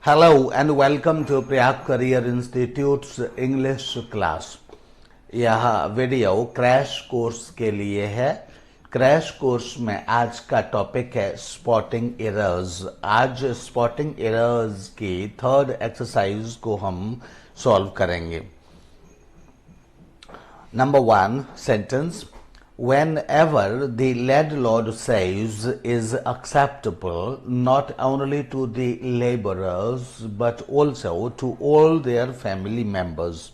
Hello and welcome to Prayag Career Institute's English class। यह video crash course के लिए है। क्रैश कोर्स में आज का टॉपिक है स्पॉटिंग एरर्स। आज स्पॉटिंग एरर्स की थर्ड एक्सरसाइज को हम सॉल्व करेंगे। Number 1 sentence, whenever the landlord says is acceptable not only to the laborers but also to all their family members।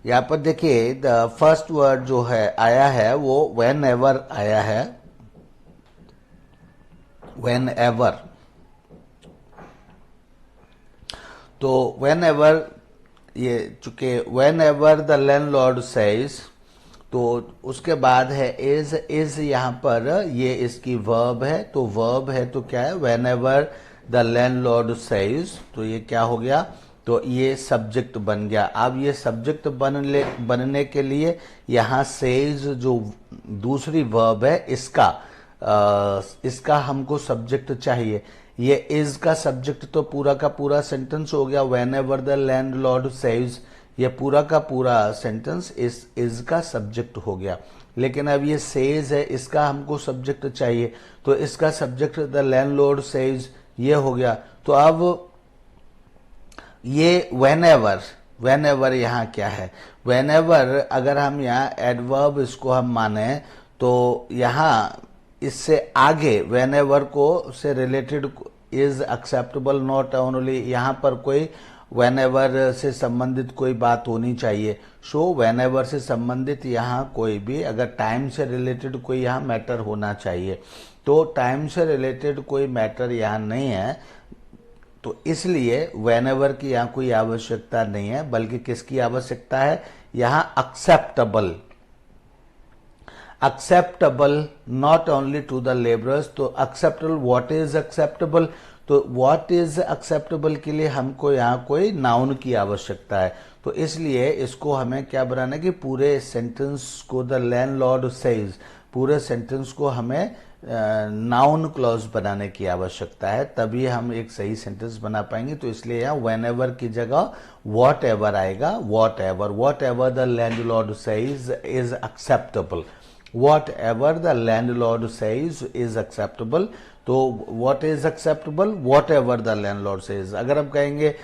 यहां पर देखिए द फर्स्ट वर्ड जो है आया है वो whenever आया है। whenever, तो whenever ये चूंकि whenever the landlord says, तो उसके बाद है is यहां पर ये इसकी verb है। तो verb है तो क्या है whenever the landlord says, तो ये क्या हो गया, तो ये सब्जेक्ट बन गया। अब ये सब्जेक्ट बनने के लिए यहां says जो दूसरी verb है इसका हमको सब्जेक्ट चाहिए। ये इज का सब्जेक्ट तो पूरा का पूरा सेंटेंस हो गया whenever the landlord says, ये पूरा का पूरा सेंटेंस इज का सब्जेक्ट हो गया। लेकिन अब ये says है, इसका हमको सब्जेक्ट चाहिए, तो इसका सब्जेक्ट the landlord says ये हो गया। तो अब ये whenever यहाँ क्या है, whenever अगर हम यहाँ एडवर्ब इसको हम माने तो यहाँ इससे आगे whenever को से related is acceptable not only, यहाँ पर कोई whenever से संबंधित कोई बात होनी चाहिए। सो whenever से संबंधित यहाँ कोई भी अगर टाइम से रिलेटेड कोई यहाँ मैटर होना चाहिए, तो टाइम से रिलेटेड कोई मैटर यहाँ नहीं है, तो इसलिए whenever की यहाँ कोई आवश्यकता नहीं है, बल्कि किसकी आवश्यकता है, यहाँ acceptable not only to the laborers। तो acceptable, what is acceptable, तो what is acceptable के लिए हमको यहाँ कोई नाउन की आवश्यकता है। तो इसलिए इसको हमें क्या बनाना है कि पूरे सेंटेंस को the landlord says, पूरे सेंटेंस को हमें नाउन क्लॉज बनाने की आवश्यकता है, तभी हम एक सही सेंटेंस बना पाएंगे। तो इसलिए यहाँ whenever की जगह whatever आएगा। whatever the landlord says is acceptable, whatever the landlord says is acceptable। तो what is acceptable, whatever the landlord says। अगर हम कहेंगे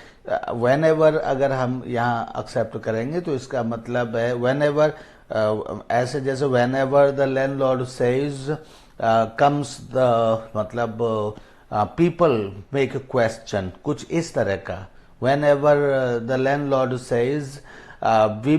whenever, अगर हम यहाँ accept करेंगे तो इसका मतलब है whenever, ऐसे जैसे whenever the landlord says comes the, मतलब people make a question, कुछ इस तरह का। whenever the landlord says he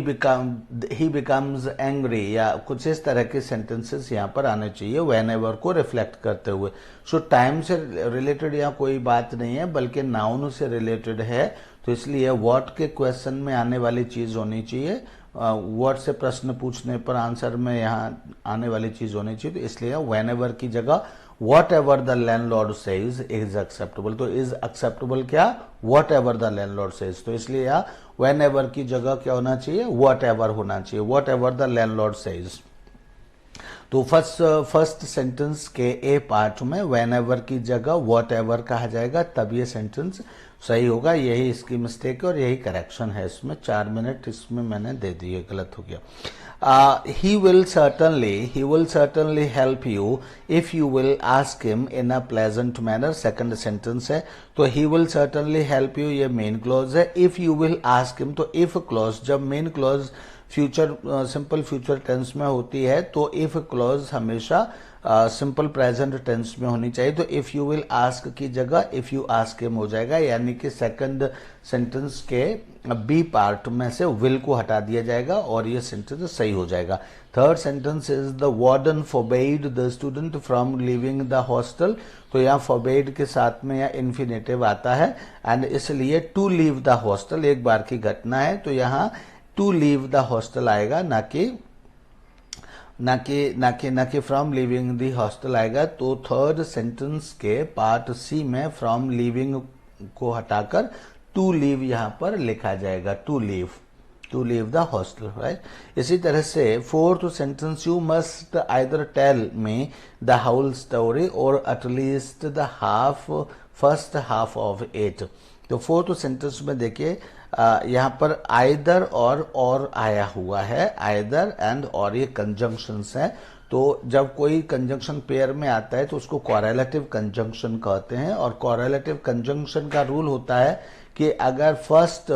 becomes angry, या कुछ इस तरह के सेंटेंसेस यहाँ पर आने चाहिए whenever को रिफ्लेक्ट करते हुए। सो टाइम से रिलेटेड यहाँ कोई बात नहीं है, बल्कि नाउन से रिलेटेड है। तो इसलिए व्हाट के क्वेश्चन में आने वाली चीज होनी चाहिए, व्हाट से प्रश्न पूछने पर आंसर में यहाँ आने वाली चीज होनी चाहिए। तो इसलिए whenever की जगह whatever the landlord says is acceptable। तो is acceptable क्या, whatever the landlord says। तो इसलिए यहाँ whenever की जगह क्या होना चाहिए, whatever होना चाहिए, whatever the landlord says। तो फर्स्ट सेंटेंस के ए पार्ट में whenever की जगह whatever कहा जाएगा, तब ये सेंटेंस सही होगा। यही इसकी मिस्टेक है और यही करेक्शन है इसमें। 4 मिनट इसमें मैंने दे दिए, गलत हो गया। He will certainly help you if you will ask him in a pleasant manner। Second sentence है, तो he will certainly help you ये मेन क्लॉज है। if you will ask him, तो if क्लॉज, जब main clause future simple future tense में होती है तो if क्लॉज हमेशा सिंपल प्रेजेंट टेंस में होनी चाहिए। तो इफ यू विल आस्क की जगह इफ यू आस्क हिम हो जाएगा, यानी कि सेकंड सेंटेंस के बी पार्ट में से विल को हटा दिया जाएगा और ये सेंटेंस सही हो जाएगा। Third sentence is the warden forbade the student from living the hostel. तो यहाँ फॉरबेड के साथ में यहाँ इन्फिनेटिव आता है एंड इसलिए टू लीव द हॉस्टल एक बार की घटना है, तो यहाँ टू लीव द हॉस्टल आएगा, ना कि फ्रॉम लिविंग दी हॉस्टल आएगा। तो थर्ड सेंटेंस के पार्ट सी में फ्रॉम लिविंग को हटाकर टू लीव यहां पर लिखा जाएगा, to leave. to leave the hostel, right? इसी तरह से fourth sentence, you must either tell me the whole story or at least the first half of it. तो फोर्थ सेंटेंस में देखिए यहाँ पर आइदर और आया हुआ है, आइदर एंड और ये कंजंक्शंस हैं। तो जब कोई कंजंक्शन पेयर में आता है तो उसको कोरिलेटिव कंजंक्शन कहते हैं, और कोरिलेटिव कंजंक्शन का रूल होता है कि अगर फर्स्ट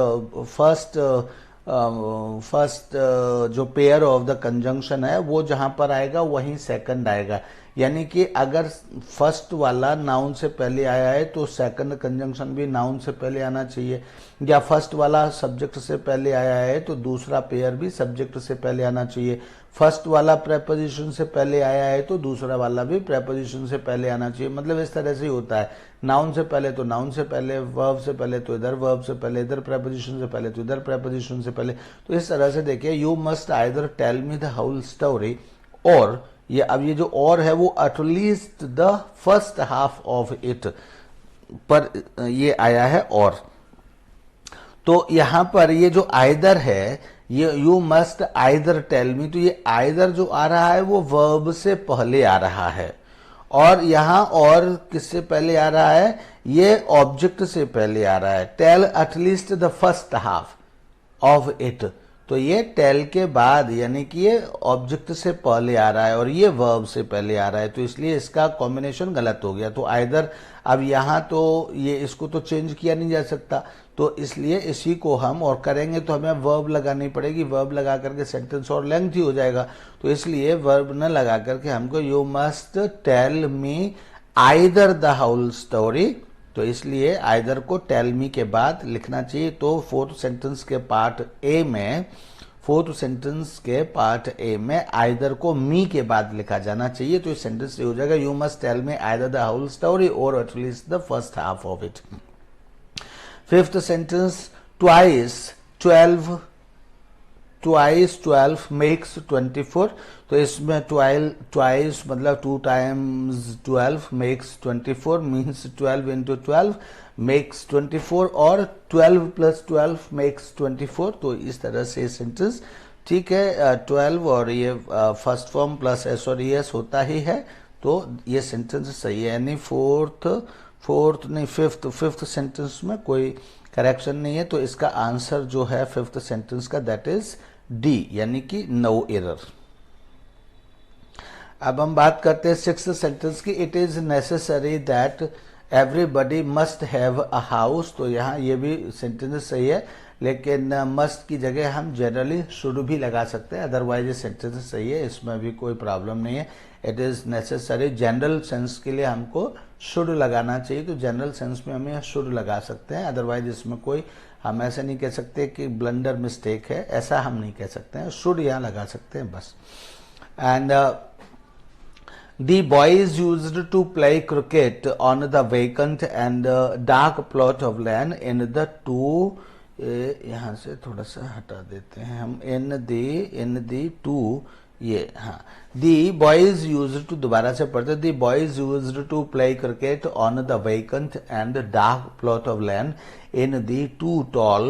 जो पेयर ऑफ द कंजंक्शन है वो जहां पर आएगा वहीं सेकंड आएगा। यानी कि अगर फर्स्ट वाला नाउन से पहले आया है तो सेकंड कंजंक्शन भी नाउन से पहले आना चाहिए, या फर्स्ट वाला सब्जेक्ट से पहले आया है तो दूसरा पेयर भी सब्जेक्ट से पहले आना चाहिए। फर्स्ट वाला प्रेपोजिशन से पहले आया है तो दूसरा वाला भी प्रेपोजिशन से पहले आना चाहिए। मतलब इस तरह से ही होता है, नाउन से पहले तो नाउन से पहले, वर्ब से पहले तो इधर वर्ब से पहले, इधर प्रेपोजिशन से पहले तो इधर प्रेपोजिशन से पहले। तो इस तरह से देखिए, you must either tell me the whole story, और ये अब ये जो और है वो at least the first half of it पर ये आया है। और तो यहां पर ये जो आइदर है, ये you must either tell me, तो ये आइदर जो आ रहा है वो वर्ब से पहले आ रहा है, और यहां और किससे पहले आ रहा है, ये ऑब्जेक्ट से पहले आ रहा है। Tell at least the first half of it, तो ये टेल के बाद यानी कि ये ऑब्जेक्ट से पहले आ रहा है और ये वर्ब से पहले आ रहा है, तो इसलिए इसका कॉम्बिनेशन गलत हो गया। तो आइदर, अब यहां तो ये इसको तो चेंज किया नहीं जा सकता, तो इसलिए इसी को हम और करेंगे तो हमें वर्ब लगानी पड़ेगी। वर्ब लगा करके सेंटेंस और लेंथी हो जाएगा, तो इसलिए वर्ब न लगा करके हमको you must tell me either the whole story, तो इसलिए आइदर को टेल मी के बाद लिखना चाहिए। तो फोर्थ सेंटेंस के पार्ट ए में आइदर को मी के बाद लिखा जाना चाहिए। तो इस सेंटेंस से हो जाएगा, you must tell me either the whole story और at least the first half of it. Fifth sentence, twice 12 makes 24, तो इसमें ट्वाइस मतलब 2 times 12 makes 24, means 12 into 12 makes 24, और 12 plus 12 मेक्स 24। तो इस तरह से सेंटेंस ठीक है। 12 और ये फर्स्ट फॉर्म प्लस एस और एस होता ही है, तो ये सेंटेंस सही है। यानी फिफ्थ सेंटेंस में कोई करेक्शन नहीं है, तो इसका आंसर जो है फिफ्थ सेंटेंस का दैट इज डी, यानी कि नो एरर। अब हम बात करते हैं सिक्स्थ सेंटेंस की, it is necessary that everybody must have a house. तो यहाँ ये भी सेंटेंस सही है, लेकिन मस्ट की जगह हम जनरली शुड भी लगा सकते हैं, अदरवाइज ये सेंटेंस सही है, इसमें भी कोई प्रॉब्लम नहीं है। It is necessary, general sense के लिए हमको शुड लगाना चाहिए, तो जनरल सेंस में हमें शुड लगा सकते हैं, अदरवाइज इसमें कोई हम ऐसे नहीं कह सकते कि ब्लंडर मिस्टेक है, ऐसा हम नहीं कह सकते हैं, शुड यहाँ लगा सकते हैं बस। And The boys used to play cricket on the vacant and dark plot of land in the two, यहाँ से थोड़ा सा हटा देते हैं हम, in the two, ये हाँ, the boys used to, दोबारा से पढ़ते, the boys used to play cricket on the vacant and dark plot of land in the two tall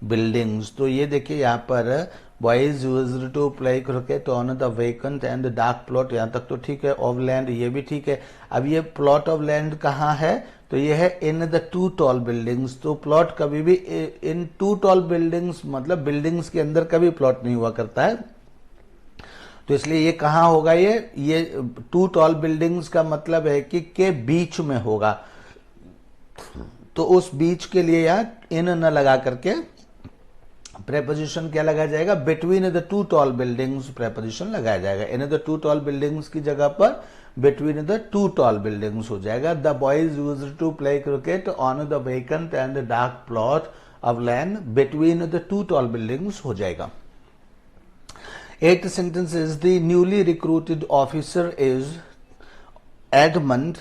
buildings। तो ये देखिए यहाँ पर boys used to play cricket on the vacant and dark plot, यहाँ तक तो ठीक है, ऑफ लैंड ये भी ठीक है। अब ये प्लॉट ऑफ लैंड कहाँ है, तो ये है इन द टू टॉल बिल्डिंग्स। तो प्लॉट कभी भी इन टू टॉल बिल्डिंग्स, मतलब बिल्डिंग्स के अंदर कभी प्लॉट नहीं हुआ करता है, तो इसलिए ये कहाँ होगा, ये टू टॉल बिल्डिंग्स का मतलब है कि के बीच में होगा, तो उस बीच के लिए यहाँ इन न लगा करके प्रेपोजिशन क्या लगाया जाएगा, between the two tall buildings preposition लगाया जाएगा। In the two tall buildings की जगह पर between the two tall buildings हो जाएगा। The boys used to play cricket on the vacant and dark plot of land between the two tall buildings हो जाएगा। Eight sentence is the newly recruited officer is adamant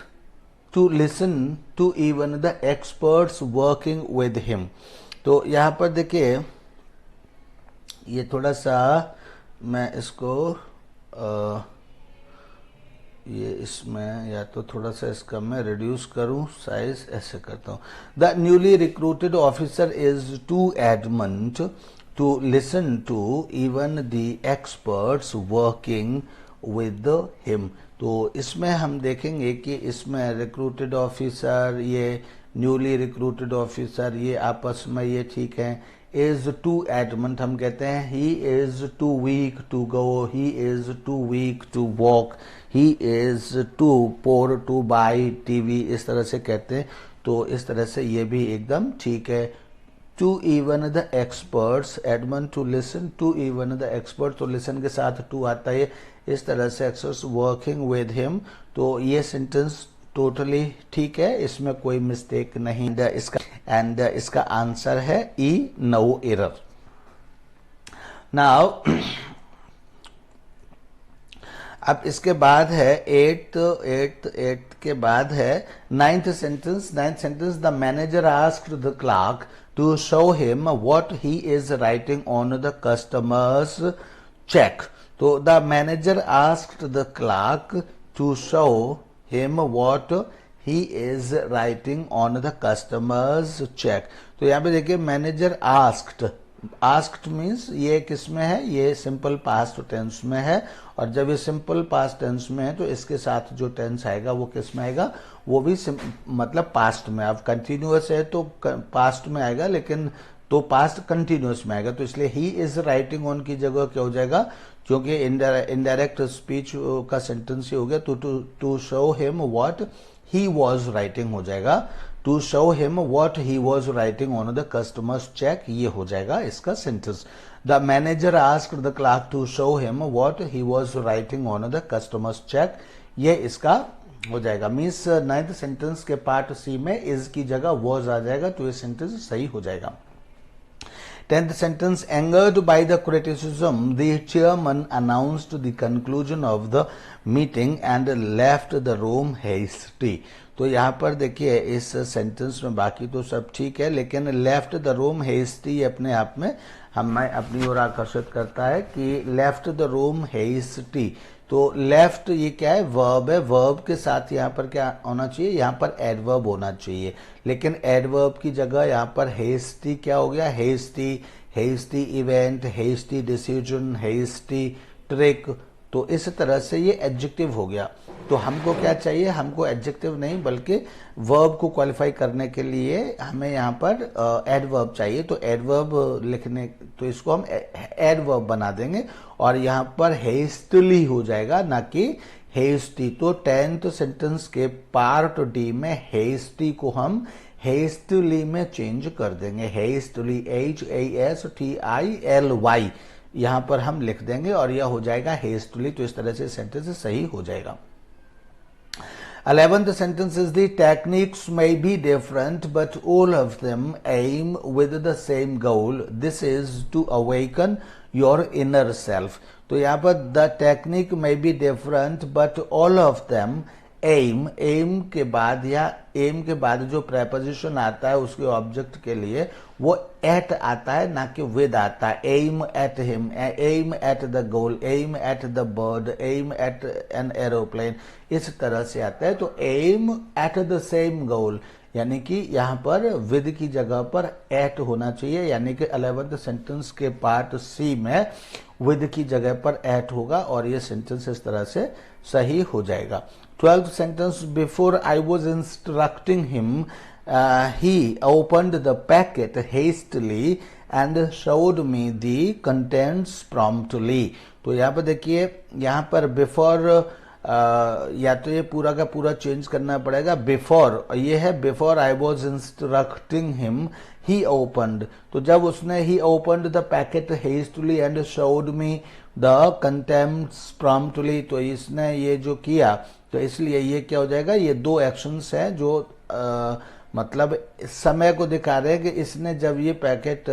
to listen to even the experts working with him. तो यहां पर देखिए, ये थोड़ा सा मैं इसको ये इसमें या तो थोड़ा सा इसका मैं रिड्यूस करूं साइज, ऐसे करता हूं। The newly recruited officer is to adamant to listen to even the experts working with him। तो इसमें हम देखेंगे कि इसमें रिक्रूटेड ऑफिसर, ये न्यूली रिक्रूटेड ऑफिसर, ये आपस में ये ठीक है। इज टू एडमंट हम कहते हैं he is too weak to go, he is too weak to walk, he is too poor to buy TV, इस तरह से कहते हैं। तो इस तरह से ये भी एकदम ठीक है। To even the experts, adamant to listen, to even the expert, तो लिसन के साथ टू आता है। इस तरह से एक्सपर्ट्स वर्किंग विद हिम, तो ये सेंटेंस टोटली ठीक है, इसमें कोई मिस्टेक नहीं। इसका आंसर है ई, नो एरर। नाउ अब इसके बाद है एट के बाद है ninth sentence. The manager asked the clerk to show him what he is writing on the customers check. तो the manager asked the clerk to show him what he is writing on the customers check. तो यहाँ पे देखिए manager asked means ये किस में है, ये सिंपल पास्ट टेंस में है। और जब ये सिंपल पास्ट टेंस में है तो इसके साथ जो टेंस आएगा वो किस में आएगा, वो भी मतलब पास्ट में। अब कंटिन्यूअस है तो पास्ट में आएगा, लेकिन तो पास्ट कंटिन्यूअस में आएगा। तो इसलिए ही इज राइटिंग ऑन की जगह क्या हो जाएगा, क्योंकि इनडायरेक्ट स्पीच का सेंटेंस ही हो गया, तो to show him what he was writing हो जाएगा। To show him what he was writing on the customers cheque, ये हो जाएगा इसका सेंटेंस। The manager asked the clerk to show him what he was writing on the customers cheque, ये इसका हो जाएगा। मीन्स नाइन्थ सेंटेंस के पार्ट सी में इज की जगह वॉज आ जाएगा, तो ये सेंटेंस सही हो जाएगा। 10th sentence, angered by the criticism, the chairman announced the conclusion of the meeting and left the room hasty। तो यहाँ पर देखिए इस सेंटेंस में बाकी तो सब ठीक है, लेकिन लेफ्ट द रूम हेस्टी अपने आप में हमें अपनी ओर आकर्षित करता है कि लेफ्ट द रूम हेस्टी। तो लेफ्ट ये क्या है, वर्ब है। वर्ब के साथ यहाँ पर क्या होना चाहिए, यहाँ पर एडवर्ब होना चाहिए, लेकिन एडवर्ब की जगह यहाँ पर हेस्टी क्या हो गया, hasty event, hasty decision, hasty trick. तो इस तरह से ये एडजेक्टिव हो गया। तो हमको क्या चाहिए, हमको एडजेक्टिव नहीं बल्कि वर्ब को क्वालिफाई करने के लिए हमें यहाँ पर एडवर्ब चाहिए। तो एडवर्ब लिखने, तो इसको हम एडवर्ब बना देंगे और यहाँ पर हेस्टली हो जाएगा, ना कि हेस्टी। तो 10th सेंटेंस के पार्ट डी में हेस्टी को हम हेस्टली में चेंज कर देंगे। हेस्टली, HASTILY यहाँ पर हम लिख देंगे और यह हो जाएगा हेस्टली। तो इस तरह से सेंटेंस सही हो जाएगा। 11th sentence is the techniques may be different but all of them aim with the same goal. This is to awaken your inner self। तो यहाँ पर the technique may be different but all of them aim के बाद या aim के बाद जो preposition आता है उसके ऑब्जेक्ट के लिए वो at आता है, ना कि with आता है। aim at him, aim at the goal, aim at the bird, aim at an aeroplane, इस तरह से आता है। तो aim at the same goal यानी कि यहाँ पर with की जगह पर at होना चाहिए, यानी कि 11th सेंटेंस के पार्ट सी में with की जगह पर at होगा और ये सेंटेंस इस तरह से सही हो जाएगा। 12th sentence, before I was instructing him, he opened the packet hastily and showed me the contents promptly। तो यहाँ पर देखिए, यहाँ पर बिफोर या तो ये पूरा का पूरा चेंज करना पड़ेगा। बिफोर ये है, before I was instructing him he opened. तो जब उसने ही opened the packet hastily and showed me the contempts promptly, तो इसने ये जो किया, तो इसलिए ये क्या हो जाएगा, ये दो एक्शंस हैं जो मतलब समय को दिखा रहे हैं कि इसने जब ये पैकेट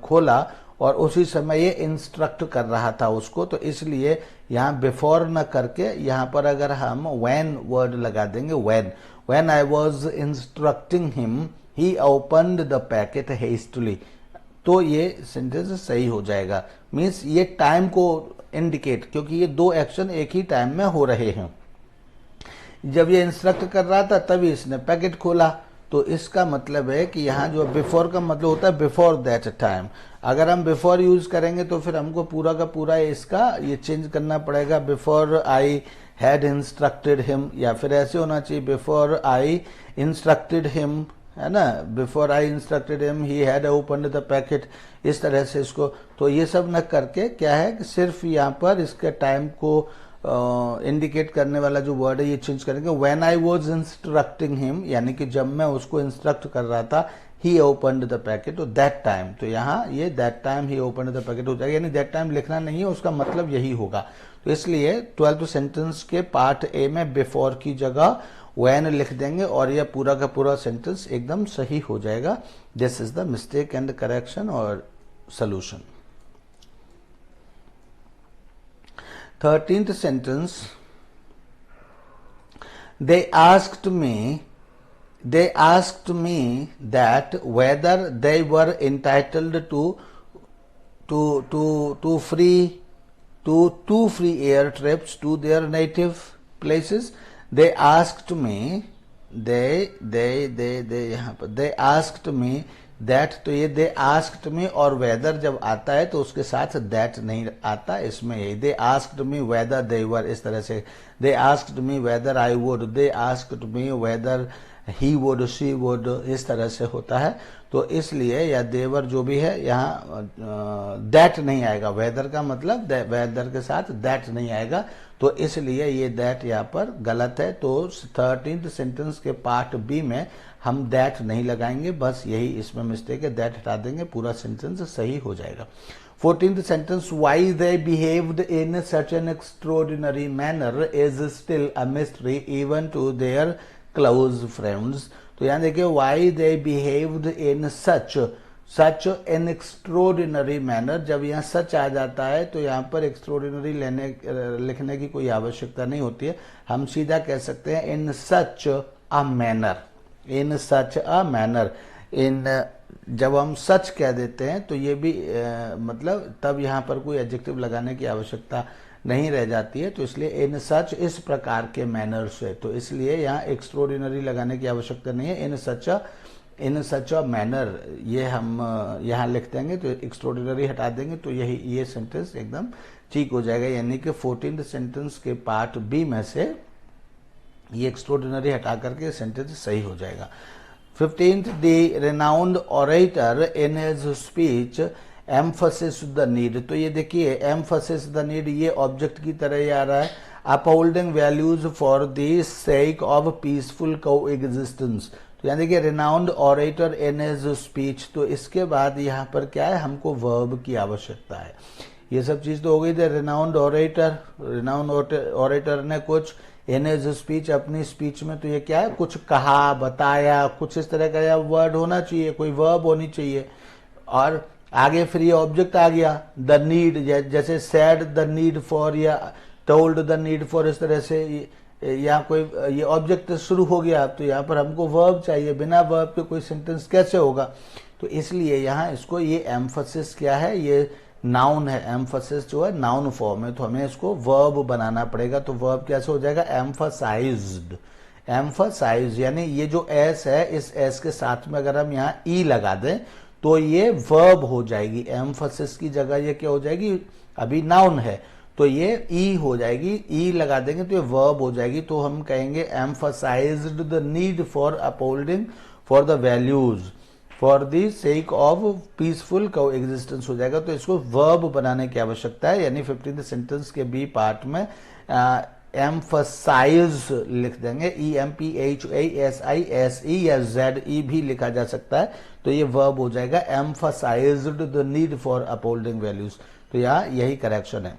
खोला और उसी समय ये इंस्ट्रक्ट कर रहा था उसको। तो इसलिए यहाँ बिफोर न करके यहाँ पर अगर हम व्हेन वर्ड लगा देंगे, when I was instructing him he opened the packet hastily, तो ये सेंटेंस सही हो जाएगा। मीन्स ये टाइम को इंडिकेट, क्योंकि ये दो एक्शन एक ही टाइम में हो रहे हैं। जब ये इंस्ट्रक्ट कर रहा था तभी इसने पैकेट खोला, तो इसका मतलब है कि यहाँ जो बिफोर का मतलब होता है बिफोर दैट टाइम। अगर हम बिफोर यूज करेंगे तो फिर हमको पूरा का पूरा इसका ये चेंज करना पड़ेगा, before I had instructed him, या फिर ऐसे होना चाहिए बिफोर आई इंस्ट्रक्टेड हिम, है ना, before I instructed him he had opened the packet, इस तरह से इसको। तो ये सब न करके क्या है कि सिर्फ यहाँ पर इसके टाइम को इंडिकेट करने वाला जो वर्ड है ये चेंज करेंगे। When I was instructing him, यानी कि जब मैं उसको इंस्ट्रक्ट कर रहा था, ही ओपन्ड द पैकेट, तो दैट टाइम, तो यहाँ ये that time he opened the packet हो जाएगा, यानी दैट टाइम लिखना नहीं है, उसका मतलब यही होगा। तो इसलिए 12th सेंटेंस के पार्ट ए में बिफोर की जगह व्हेन लिख देंगे और यह पूरा का पूरा सेंटेंस एकदम सही हो जाएगा। This is the mistake and correction और solution. 13th sentence, they asked me that whether they were entitled to two free air trips to their native places. They asked me, they asked me that, तो ये they asked me और weather जब आता है तो उसके साथ that नहीं आता, इसमें यही they asked me whether they वर, इस तरह से they asked me whether I would, they asked me whether he would, she would, इस तरह से होता है। तो इसलिए या देवर जो भी है यहाँ दैट नहीं आएगा, वेदर का मतलब वेदर के साथ दैट नहीं आएगा, तो इसलिए ये दैट यहाँ पर गलत है। तो 13th सेंटेंस के पार्ट बी में हम दैट नहीं लगाएंगे, बस यही इसमें मिस्टेक है, दैट हटा देंगे, पूरा सेंटेंस सही हो जाएगा। 14th sentence, why they behaved in such an extraordinary manner is still a mystery even to their close friends. तो यहाँ देखिए why they behaved in such an extraordinary manner, जब यहाँ सच आ जाता है तो यहाँ पर एक्स्ट्रोऑर्डिनरी लिखने की कोई आवश्यकता नहीं होती है, हम सीधा कह सकते हैं इन सच a manner, in such a manner. इन जब हम सच कह देते हैं तो ये भी मतलब तब यहाँ पर कोई एडजेक्टिव लगाने की आवश्यकता नहीं रह जाती है, तो इसलिए इन सच इस प्रकार के मैनर से, तो इसलिए यहाँ एक्स्ट्रोऑर्डिनरी लगाने की आवश्यकता नहीं है। इन सच अ मैनर ये हम यहाँ लिख देंगे, तो एक्स्ट्रोऑर्डिनरी हटा देंगे, तो यही ये सेंटेंस एकदम ठीक हो जाएगा, यानी कि 14th सेंटेंस के पार्ट बी में से ये एक्स्ट्रोऑर्डिनरी हटा करके सेंटेंस सही हो जाएगा। 15th, the renowned orator in his speech emphasis the need, तो ये देखिए एम्फसिस द नीड ये ऑब्जेक्ट की तरह ही आ रहा है, upholding values for the sake of peaceful coexistence. तो यहाँ देखिए renowned orator in his speech, तो इसके बाद यहाँ पर क्या है, हमको वर्ब की आवश्यकता है। ये सब चीज तो हो गई थी, रिनाउंड ऑरेटर ने कुछ, इन हिज स्पीच अपनी स्पीच में, तो ये क्या है, कुछ कहा, बताया, कुछ इस तरह का वर्ड होना चाहिए, कोई वर्ब होनी चाहिए। और आगे फिर ये ऑब्जेक्ट आ गया, द नीड, जैसे सैड द नीड फॉर या टोल्ड द नीड फॉर, इस तरह से यहाँ कोई ये ऑब्जेक्ट शुरू हो गया, तो यहाँ पर हमको वर्ब चाहिए, बिना वर्ब के कोई सेंटेंस कैसे होगा। तो इसलिए यहाँ इसको ये एम्फसिस क्या है, ये नाउन है, एम्फसिस जो है नाउन फॉर्म है, तो हमें इसको वर्ब बनाना पड़ेगा। तो वर्ब कैसे हो जाएगा, एम्फसाइज्ड, एम्फसाइज, यानी ये जो एस है, इस एस के साथ में अगर हम यहाँ ई लगा दें तो ये वर्ब हो जाएगी, एम्फसिस की जगह ये क्या हो जाएगी, अभी नाउन है तो ये ई हो जाएगी, ई लगा देंगे तो ये वर्ब हो जाएगी। तो हम कहेंगे emphasized the need for upholding for the values for the sake of peaceful coexistence हो जाएगा। तो इसको वर्ब बनाने की आवश्यकता है, यानी 15th सेंटेंस के बी पार्ट में एम्फसाइज लिख देंगे, EMPHASISE या ZE भी लिखा जा सकता है, तो ये वर्ब हो जाएगा, emphasized the need for upholding values. तो यहाँ यही करेक्शन है।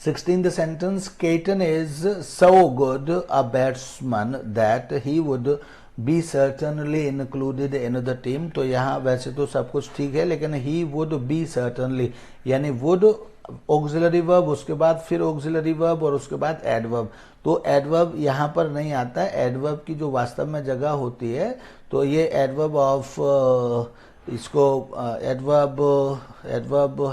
16th sentence, Keaton is so good a batsman that he would be certainly included in the team। तो यहाँ वैसे तो सब कुछ ठीक है, लेकिन he would be certainly, यानी would ऑक्सिलरी वर्ब, उसके बाद फिर ऑक्सिलरी वर्ब और उसके बाद एडवर्ब। तो एडवर्ब यहाँ पर नहीं आता है, एडवर्ब की जो वास्तव में जगह होती है, तो ये एडवर्ब ऑफ, इसको एडवर्ब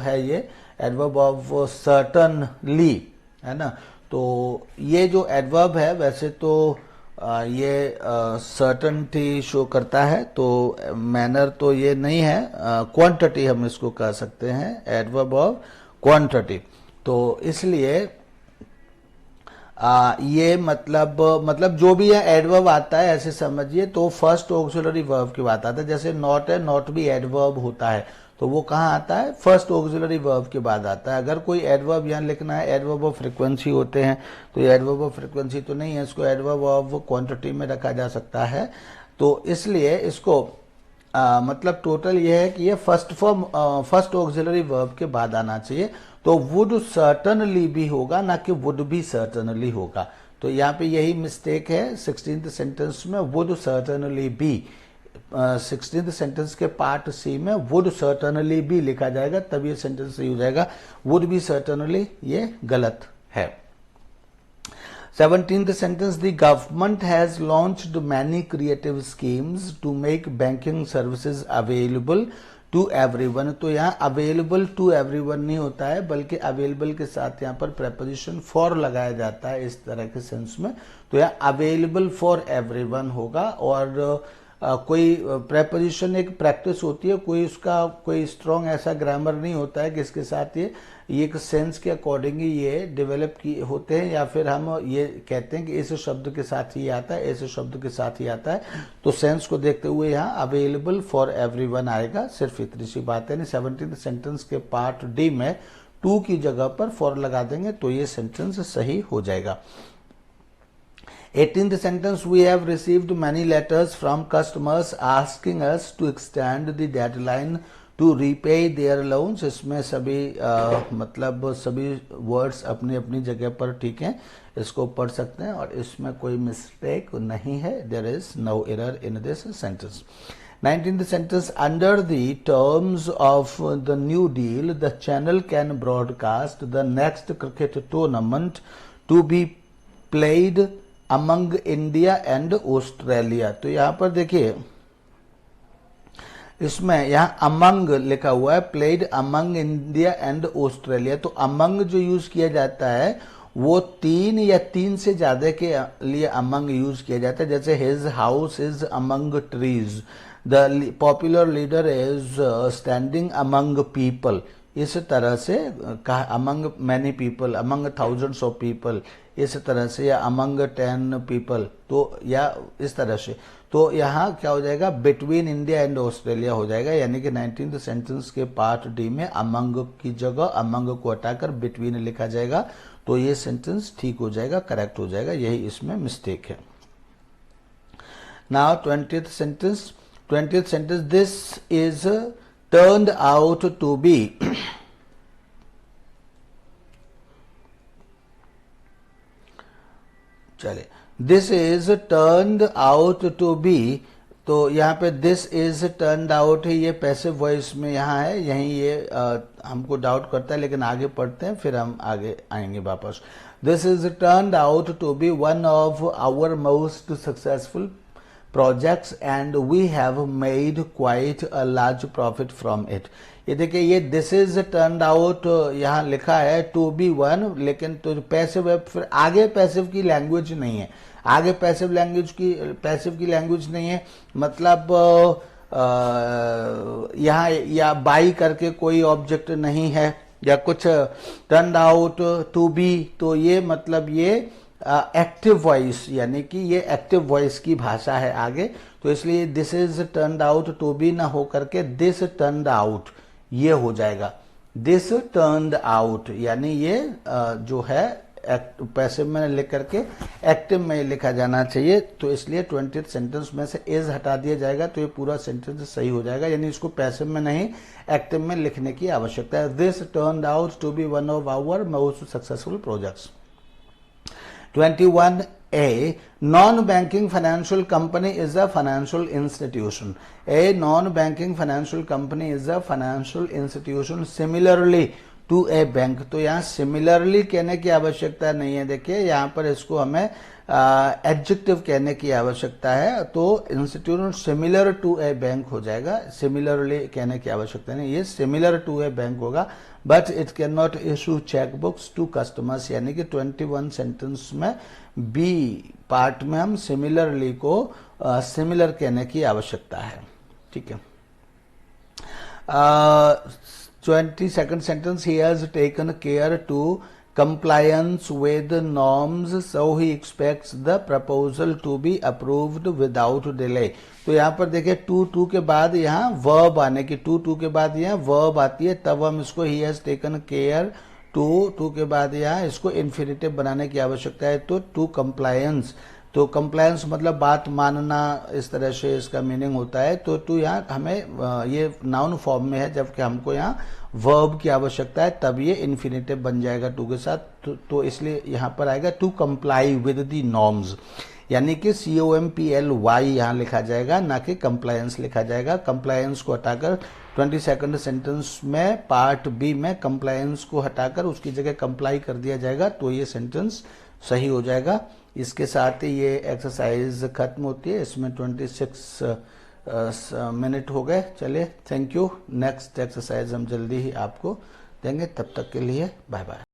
है, ये एडवर्ब ऑफ सर्टनली, है ना। तो ये जो एडवर्ब है वैसे तो ये सर्टनटी शो करता है, तो मैनर तो ये नहीं है, क्वांटिटी हम इसको कह सकते हैं, एडवर्ब ऑफ क्वांटिटी। तो इसलिए ये मतलब जो भी है एडवर्ब आता है ऐसे समझिए, तो फर्स्ट ऑक्सिलरी वर्ब की बात आता है। जैसे नॉट है, नॉट भी एडवर्ब होता है, तो वो कहाँ आता है, फर्स्ट ऑक्सिलरी वर्ब के बाद आता है। अगर कोई एडवर्ब यहाँ लिखना है, एडवर्ब ऑफ फ्रीक्वेंसी होते हैं, तो ये एडवर्ब ऑफ फ्रीक्वेंसी तो नहीं है, इसको एडवर्ब ऑफ क्वांटिटी में रखा जा सकता है। तो इसलिए इसको मतलब टोटल ये है कि ये फर्स्ट ऑक्सिलरी वर्ब के बाद आना चाहिए। तो वुड सर्टनली भी होगा, ना कि वुड भी सर्टनली होगा। तो यहाँ पे यही मिस्टेक है 16th सेंटेंस में, would certainly be. 16th sentence के पार्ट सी में वुड सर्टनली बी लिखा जाएगा, तब ये सेंटेंस सही हो जाएगा। वुड बी सर्टनली ये गलत है। 17th sentence, the government has launched many creative schemes to make banking services available to everyone। तो यहाँ available to everyone नहीं होता है, बल्कि available के साथ यहाँ पर preposition for लगाया जाता है इस तरह के सेंस में। तो यहाँ available for everyone होगा। और कोई प्रेपोजिशन एक प्रैक्टिस होती है, कोई स्ट्रॉन्ग ऐसा ग्रामर नहीं होता है कि इसके साथ ये एक सेंस के अकॉर्डिंग ही ये डेवलप की होते हैं, या फिर हम ये कहते हैं कि इस शब्द के साथ ही आता है, ऐसे शब्द के साथ ही आता है। तो सेंस को देखते हुए यहाँ अवेलेबल फॉर एवरीवन आएगा, सिर्फ इतनी सी बात है। 17th सेंटेंस के पार्ट डी में टू की जगह पर फॉर लगा देंगे तो ये सेंटेंस सही हो जाएगा। 18th sentence, we have received many letters from customers asking us to extend the deadline to repay their loans। इसमें सभी मतलब सभी वर्ड्स अपनी अपनी जगह पर ठीक हैं, इसको पढ़ सकते हैं और इसमें कोई मिस्टेक नहीं है। There is no error in this sentence. 19th sentence, under the terms of the new deal, the channel can broadcast the next cricket tournament to be played among India and Australia. तो यहां पर देखिए, इसमें यहां among लिखा हुआ है, played among India and Australia. तो अमंग जो यूज किया जाता है वो 3 या 3 से ज्यादा के लिए अमंग यूज किया जाता है। जैसे his house is among trees, the popular leader is standing among people. इस तरह से कहा, among many people, among thousands of people, इस तरह से, या अमंग 10 पीपल, तो या इस तरह से। तो यहाँ क्या हो जाएगा, बिटवीन इंडिया एंड ऑस्ट्रेलिया हो जाएगा। यानी कि 19th सेंटेंस के पार्ट डी में अमंग की जगह अमंग को हटाकर बिटवीन लिखा जाएगा, तो ये सेंटेंस ठीक हो जाएगा, करेक्ट हो जाएगा। यही इसमें मिस्टेक है। Now 20th sentence, this is turned out to be चले, this is turned out to be. तो यहाँ पे दिस इज टर्न्ड आउट है, ये पैसिव वॉइस में यहाँ है, यहीं ये हमको डाउट करता है, लेकिन आगे पढ़ते हैं फिर हम आगे आएंगे वापस। This is turned out to be one of our most successful projects and we have made quite a large profit from it। ये देखिए, ये दिस इज टर्न्ड आउट यहाँ लिखा है टू बी वन, लेकिन तो पैसिव है, फिर आगे पैसिव की लैंग्वेज नहीं है, आगे पैसिव की लैंग्वेज नहीं है। मतलब यहाँ या बाई करके कोई ऑब्जेक्ट नहीं है, या कुछ टर्न्ड आउट टू बी, तो ये मतलब ये एक्टिव वॉइस, यानी कि ये एक्टिव वॉइस की भाषा है आगे। तो इसलिए this is turned out to be ना हो करके दिस टर्न्ड आउट ये हो जाएगा। दिस टर्न्ड आउट यानी ये जो है पैसिव में लिख करके एक्टिव में लिखा जाना चाहिए। तो इसलिए 20th सेंटेंस में से इज हटा दिया जाएगा, तो ये पूरा सेंटेंस सही हो जाएगा। यानी इसको पैसिव में नहीं एक्टिव में लिखने की आवश्यकता है। This turned out to be one of our most successful projects. 21A, non-banking financial company is a financial institution। A non-banking financial company is a financial institution similarly to a bank। तो यहाँ similarly कहने की आवश्यकता नहीं है। देखिए यहाँ पर इसको हमें एडजेक्टिव कहने की आवश्यकता है, तो institution similar to a bank हो जाएगा, सिमिलरली कहने की आवश्यकता नहीं, ये सिमिलर टू ए बैंक होगा। But it can not issue cheque books to customers, यानी कि 21 सेंटेंस में बी पार्ट में हम सिमिलरली को सिमिलर कहने की आवश्यकता है। ठीक है। 22nd sentence, he has taken care to compliance with norms, so he expects the proposal to be approved without delay। तो यहाँ पर देखिए टू के बाद यहाँ वर्ब आने की, टू के बाद यहाँ वर्ब आती है, तब हम इसको he has taken care to के बाद यहाँ इसको इन्फिनिटिव बनाने की आवश्यकता है। तो टू कंप्लायंस, तो कंप्लायंस मतलब बात मानना, इस तरह से इसका मीनिंग होता है। तो टू यहाँ हमें ये नाउन फॉर्म में है, जबकि हमको यहाँ वर्ब की आवश्यकता है, तब ये इन्फिनिटिव बन जाएगा टू के साथ। तो इसलिए यहाँ पर आएगा to comply with the norms, यानी कि COMPLY यहाँ लिखा जाएगा, ना कि कंप्लायंस लिखा जाएगा। कंप्लायंस को हटाकर 22nd सेंटेंस में पार्ट बी में कंप्लायंस को हटाकर उसकी जगह कंप्लाई कर दिया जाएगा, तो ये सेंटेंस सही हो जाएगा। इसके साथ ही ये एक्सरसाइज खत्म होती है। इसमें 26 मिनट हो गए। चलिए, थैंक यू। नेक्स्ट एक्सरसाइज हम जल्दी ही आपको देंगे, तब तक के लिए बाय बाय।